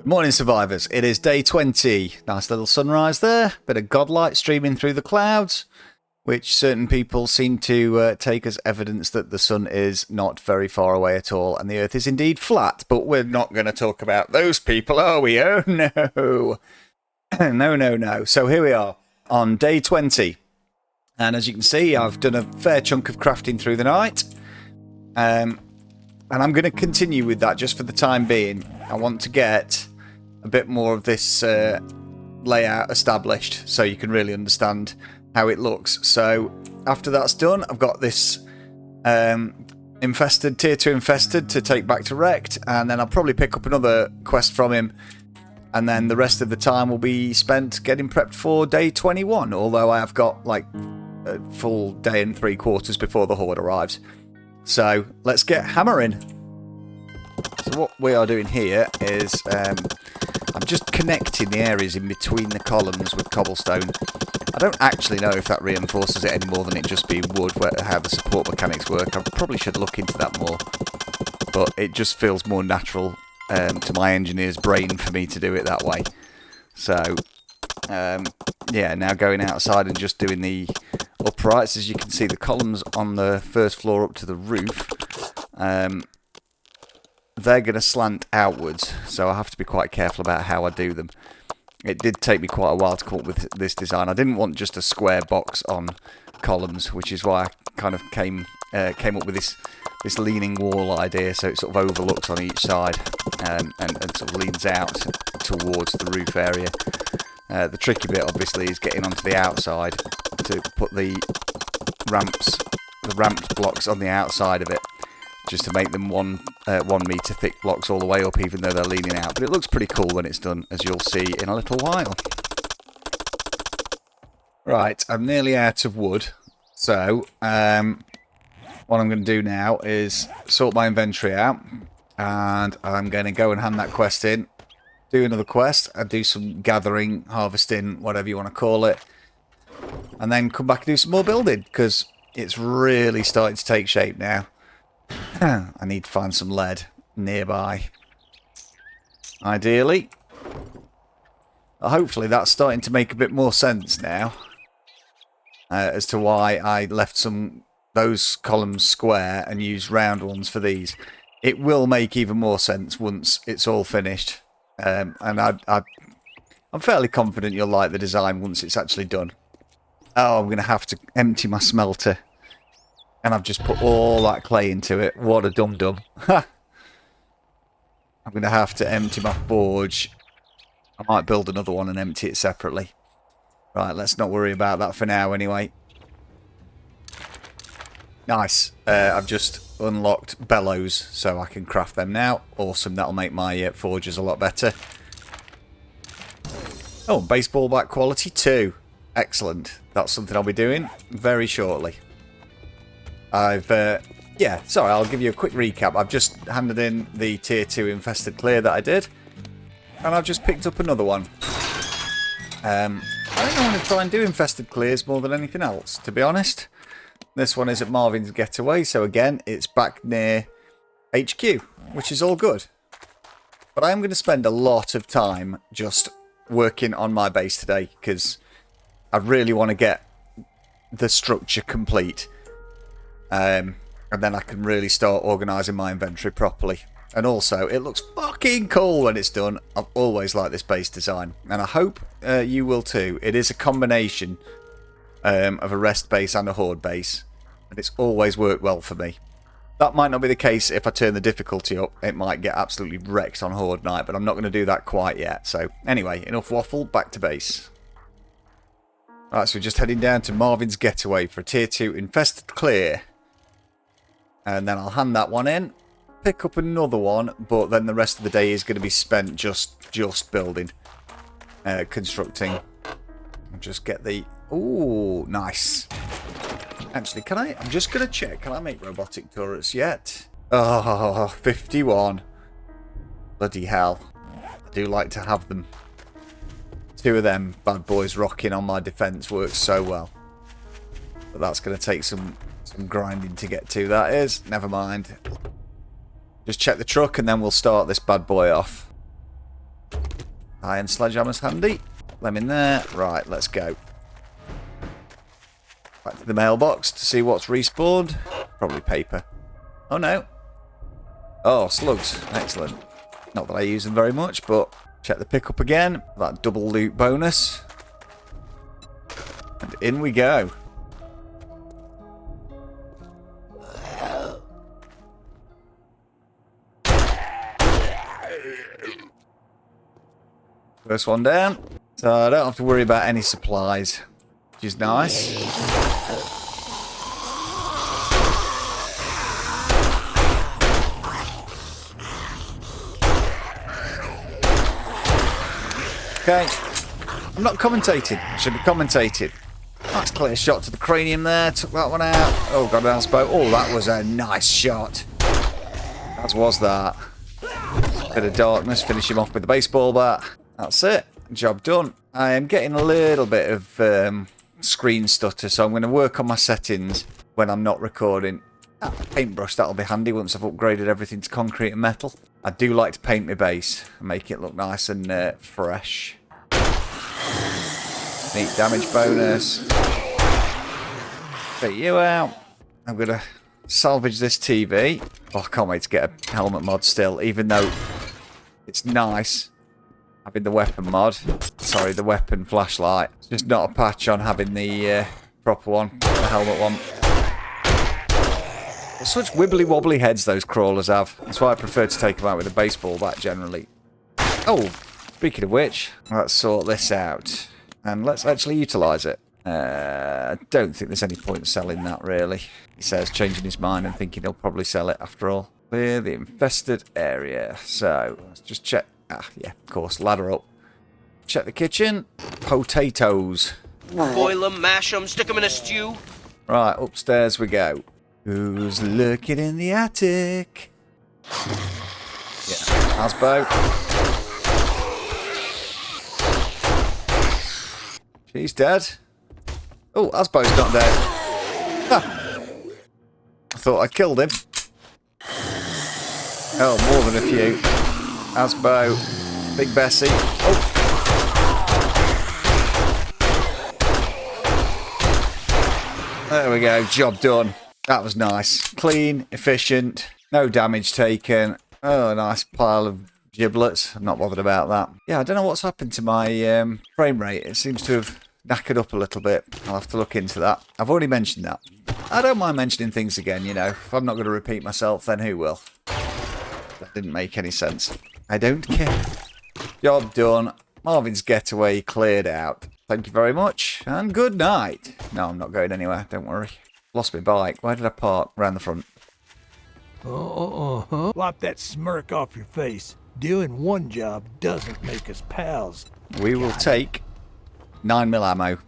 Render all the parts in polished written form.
Morning survivors, it is day 20. Nice little sunrise there, bit of godlight streaming through the clouds, which certain people seem to take as evidence that the sun is not very far away at all and the earth is indeed flat, but we're not going to talk about those people, are we? Oh no. No. So here we are on day 20, and as you can see I've done a fair chunk of crafting through the night, and I'm going to continue with that just for the time being. I want to get a bit more of this layout established so you can really understand how it looks. So after that's done, I've got this infested, tier 2 infested to take back to Wrecked, and then I'll probably pick up another quest from him, and then the rest of the time will be spent getting prepped for day 21, although I have got like a full day and 3/4 before the horde arrives. So let's get hammering. So what we are doing here is I'm just connecting the areas in between the columns with cobblestone. I don't actually know if that reinforces it any more than it just being wood, how the support mechanics work. I probably should look into that more, but it just feels more natural to my engineer's brain for me to do it that way. So yeah, now going outside and just doing the uprights. As you can see, the columns on the first floor up to the roof, they're going to slant outwards, so I have to be quite careful about how I do them. It did take me quite a while to come up with this design. I didn't want just a square box on columns, which is why I kind of came up with this leaning wall idea, so it sort of overlooks on each side and sort of leans out towards the roof area. The tricky bit, obviously, is getting onto the outside to put the ramped blocks on the outside of it, just to make them 1 metre thick blocks all the way up, even though they're leaning out. But it looks pretty cool when it's done, as you'll see in a little while. Right, I'm nearly out of wood, so what I'm going to do now is sort my inventory out, and I'm going to go and hand that quest in, do another quest, and do some gathering, harvesting, whatever you want to call it, and then come back and do some more building, because it's really starting to take shape now. I need to find some lead nearby, ideally. Hopefully that's starting to make a bit more sense now, as to why I left those columns square and used round ones for these. It will make even more sense once it's all finished, and I'm fairly confident you'll like the design once it's actually done. Oh, I'm going to have to empty my smelter. And I've just put all that clay into it. What a dum-dum. I'm going to have to empty my forge. I might build another one and empty it separately. Right, let's not worry about that for now anyway. Nice. I've just unlocked bellows, so I can craft them now. Awesome, that'll make my forges a lot better. Oh, baseball bat quality 2. Excellent. That's something I'll be doing very shortly. Yeah, sorry, I'll give you a quick recap. I've just handed in the tier 2 infested clear that I did, and I've just picked up another one. I think I want to try and do infested clears more than anything else, to be honest. This one is at Marvin's Getaway, so again, it's back near HQ, which is all good. But I am going to spend a lot of time just working on my base today, because I really want to get the structure complete. And then I can really start organising my inventory properly. And also, it looks fucking cool when it's done. I've always liked this base design, and I hope you will too. It is a combination of a rest base and a horde base, and it's always worked well for me. That might not be the case if I turn the difficulty up. It might get absolutely wrecked on horde night, but I'm not going to do that quite yet. So anyway, enough waffle, back to base. Right, so we're just heading down to Marvin's Getaway for a tier 2 infested clear. And then I'll hand that one in, pick up another one, but then the rest of the day is going to be spent just building, constructing. I'll just get the... Ooh, nice. Actually, I'm just going to check, can I make robotic turrets yet? Oh, 51. Bloody hell. I do like to have them. 2 of them bad boys rocking on my defence works so well. But that's going to take some grinding to get to, that is. Never mind. Just check the truck and then we'll start this bad boy off. Iron sledgehammer's handy. Them in there. Right, let's go. Back to the mailbox to see what's respawned. Probably paper. Oh no. Oh, slugs. Excellent. Not that I use them very much, but check the pickup again. That double loot bonus. And in we go. First one down. So I don't have to worry about any supplies, which is nice. Okay. I'm not commentating. I should have commentated. Nice clear shot to the cranium there. Took that one out. Oh, got an elbow. Oh, that was a nice shot. As was that. Bit of darkness. Finish him off with the baseball bat. That's it. Job done. I am getting a little bit of screen stutter, so I'm going to work on my settings when I'm not recording. Paintbrush, that'll be handy once I've upgraded everything to concrete and metal. I do like to paint my base and make it look nice and fresh. Neat damage bonus. Get you out. I'm going to salvage this TV. Oh, I can't wait to get a helmet mod still, even though it's nice having the weapon mod. Sorry, the weapon flashlight. It's just not a patch on having the proper one, the helmet one. They're such wibbly wobbly heads those crawlers have. That's why I prefer to take them out with a baseball bat generally. Oh, speaking of which, let's sort this out. And let's actually utilise it. I don't think there's any point selling that really. He says, changing his mind and thinking he'll probably sell it after all. Clear the infested area. So, let's just check. Ah, yeah, of course, ladder up. Check the kitchen. Potatoes. Boil them, mash them, stick them in a stew. Right, upstairs we go. Who's lurking in the attic? Yeah, Asbo. She's dead. Oh, Asbo's not dead. Ah. I thought I killed him. Oh, more than a few. Asbo. Big Bessie. Oh. There we go. Job done. That was nice. Clean, efficient, no damage taken. Oh, a nice pile of giblets. I'm not bothered about that. Yeah, I don't know what's happened to my frame rate. It seems to have knackered up a little bit. I'll have to look into that. I've already mentioned that. I don't mind mentioning things again, you know. If I'm not going to repeat myself, then who will? That didn't make any sense. I don't care. Job done. Marvin's Getaway cleared out. Thank you very much, and good night. No, I'm not going anywhere, don't worry. Lost my bike. Where did I park? Around the front. Wipe that smirk off your face. Doing one job doesn't make us pals. We will take 9mm ammo,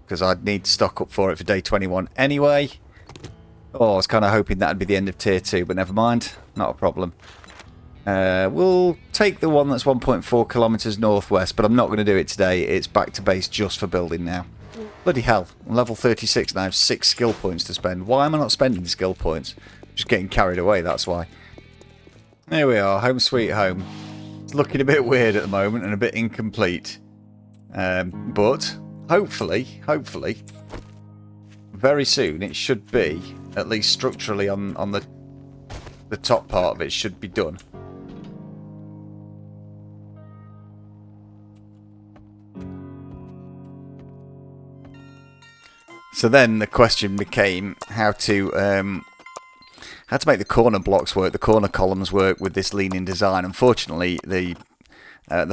because I'd need to stock up for it for day 21 anyway. Oh, I was kind of hoping that'd be the end of tier 2, but never mind. Not a problem. We'll take the one that's 1.4 kilometers northwest, but I'm not going to do it today. It's back to base just for building now. Bloody hell, I'm level 36 and I have 6 skill points to spend. Why am I not spending skill points? I'm just getting carried away, that's why. There we are, home sweet home. It's looking a bit weird at the moment and a bit incomplete. But hopefully, very soon it should be, at least structurally on the top part of it should be done. So then the question became how to make the corner blocks work, the corner columns work with this leaning design. Unfortunately, the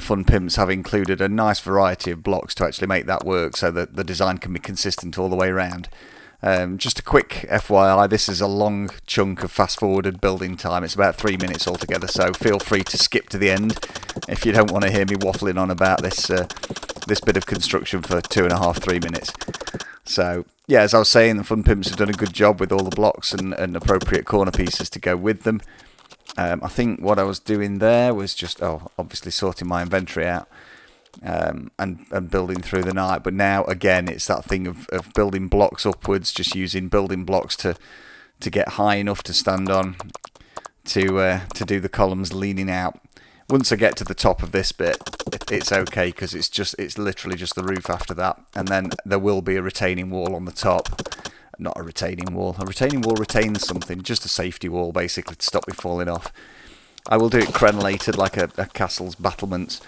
Fun Pimps have included a nice variety of blocks to actually make that work, so that the design can be consistent all the way around. Just a quick FYI, this is a long chunk of fast-forwarded building time. It's about 3 minutes altogether, so feel free to skip to the end if you don't want to hear me waffling on about this this bit of construction for 2.5, 3 minutes. So, yeah, as I was saying, the Fun Pimps have done a good job with all the blocks and appropriate corner pieces to go with them. I think what I was doing there was just, obviously sorting my inventory out and building through the night. But now, again, it's that thing of building blocks upwards, just using building blocks to get high enough to stand on to do the columns leaning out. Once I get to the top of this bit, it's okay, because it's literally just the roof after that, and then there will be a retaining wall on the top. Not a retaining wall. A retaining wall retains something, just a safety wall basically to stop me falling off. I will do it crenellated like a castle's battlements,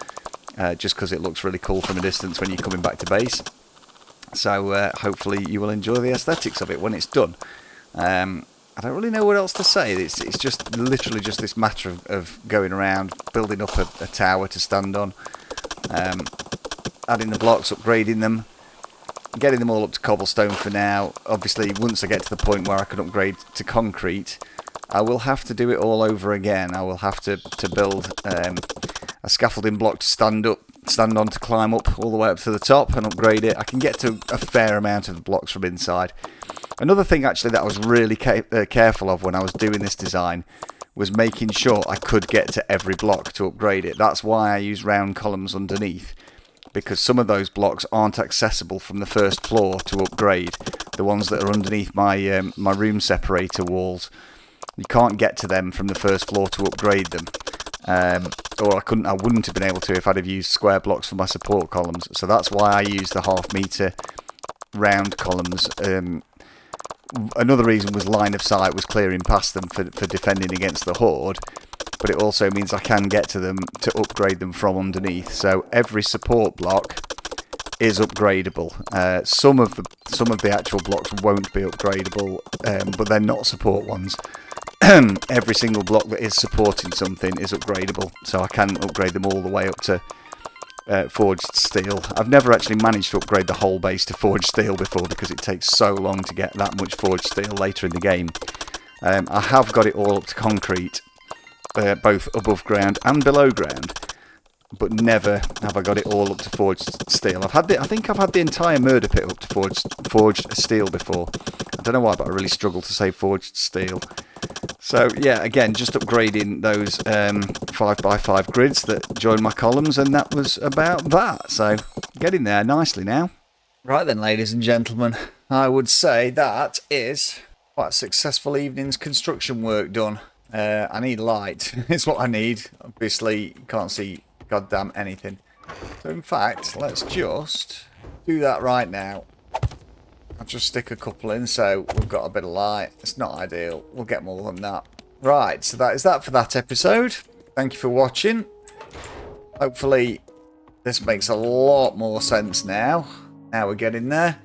just because it looks really cool from a distance when you're coming back to base. So hopefully you will enjoy the aesthetics of it when it's done. I don't really know what else to say. It's just literally just this matter of going around, building up a tower to stand on, adding the blocks, upgrading them, getting them all up to cobblestone for now. Obviously, once I get to the point where I can upgrade to concrete, I will have to do it all over again. I will have to build a scaffolding block to stand on to climb up all the way up to the top and upgrade it. I can get to a fair amount of the blocks from inside. Another thing actually that I was really careful of when I was doing this design was making sure I could get to every block to upgrade it. That's why I use round columns underneath, because some of those blocks aren't accessible from the first floor to upgrade. The ones that are underneath my my room separator walls, you can't get to them from the first floor to upgrade them. Or I wouldn't have been able to if I'd have used square blocks for my support columns. So that's why I use the half-metre round columns. Another reason was line of sight was clearing past them for defending against the horde, but it also means I can get to them to upgrade them from underneath. So every support block is upgradable. Some of the actual blocks won't be upgradable, but they're not support ones. Every single block that is supporting something is upgradable, so I can upgrade them all the way up to forged steel. I've never actually managed to upgrade the whole base to forged steel before, because it takes so long to get that much forged steel later in the game. I have got it all up to concrete, both above ground and below ground, but never have I got it all up to forged steel. I think I've had the entire murder pit up to forged steel before. I don't know why, but I really struggle to say forged steel. So yeah, again, just upgrading those 5x5 grids that join my columns, and that was about that. So getting there nicely now. Right then, ladies and gentlemen, I would say that is quite a successful evening's construction work done. I need light. It's what I need. Obviously, can't see goddamn anything. So in fact, let's just do that right now. I'll just stick a couple in so we've got a bit of light. It's not ideal. We'll get more than that. Right, so that is that for that episode. Thank you for watching. Hopefully this makes a lot more sense now. Now we're getting there.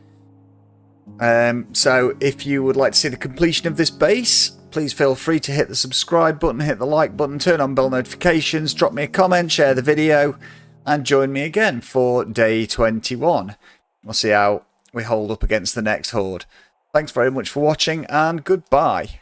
So if you would like to see the completion of this base, please feel free to hit the subscribe button, hit the like button, turn on bell notifications, drop me a comment, share the video, and join me again for day 21. We'll see how we hold up against the next horde. Thanks very much for watching, and goodbye.